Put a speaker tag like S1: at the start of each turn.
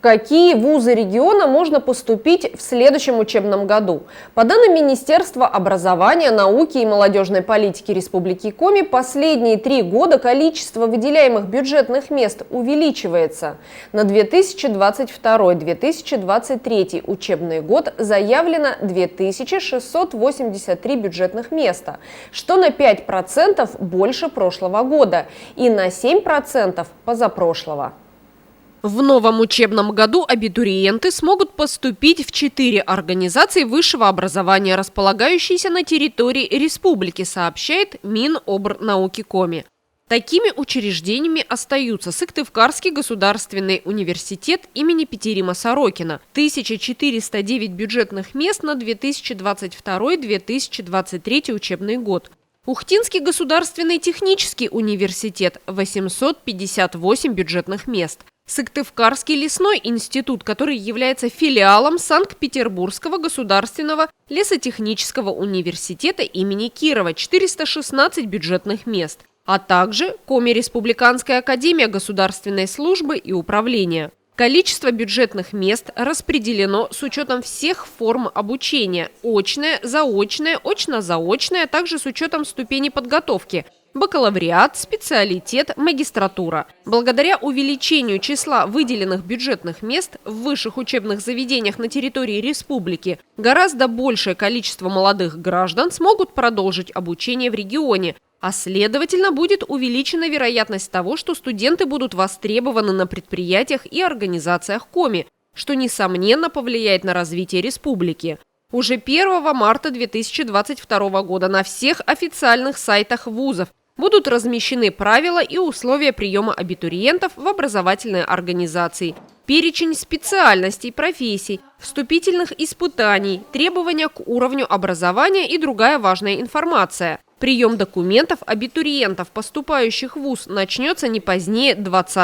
S1: какие вузы региона можно поступить в следующем учебном году. По данным Министерства образования, науки и молодежной политики Республики Коми, последние 3 года количество выделяемых бюджетных мест увеличивается. На 2022-2023 учебный год заявлено 2683 бюджетных места, что на 5% больше прошлого года и на 7% позапрошлого.
S2: В новом учебном году абитуриенты смогут поступить в 4 организации высшего образования, располагающиеся на территории республики, сообщает Минобрнауки Коми. Такими учреждениями остаются Сыктывкарский государственный университет имени Петерима Сорокина – 1409 бюджетных мест на 2022-2023 учебный год. Ухтинский государственный технический университет – 858 бюджетных мест. Сыктывкарский лесной институт, который является филиалом Санкт-Петербургского государственного лесотехнического университета имени Кирова – 416 бюджетных мест, а также Коми-Республиканская академия государственной службы и управления. Количество бюджетных мест распределено с учетом всех форм обучения – очное, заочное, очно-заочное, а также с учетом ступени подготовки – бакалавриат, специалитет, магистратура. Благодаря увеличению числа выделенных бюджетных мест в высших учебных заведениях на территории республики, гораздо большее количество молодых граждан смогут продолжить обучение в регионе, а следовательно будет увеличена вероятность того, что студенты будут востребованы на предприятиях и организациях Коми, что несомненно повлияет на развитие республики. Уже 1 марта 2022 года на всех официальных сайтах вузов будут размещены правила и условия приема абитуриентов в образовательные организации, перечень специальностей, профессий, вступительных испытаний, требования к уровню образования и другая важная информация. Прием документов абитуриентов, поступающих в вуз, начнется не позднее 20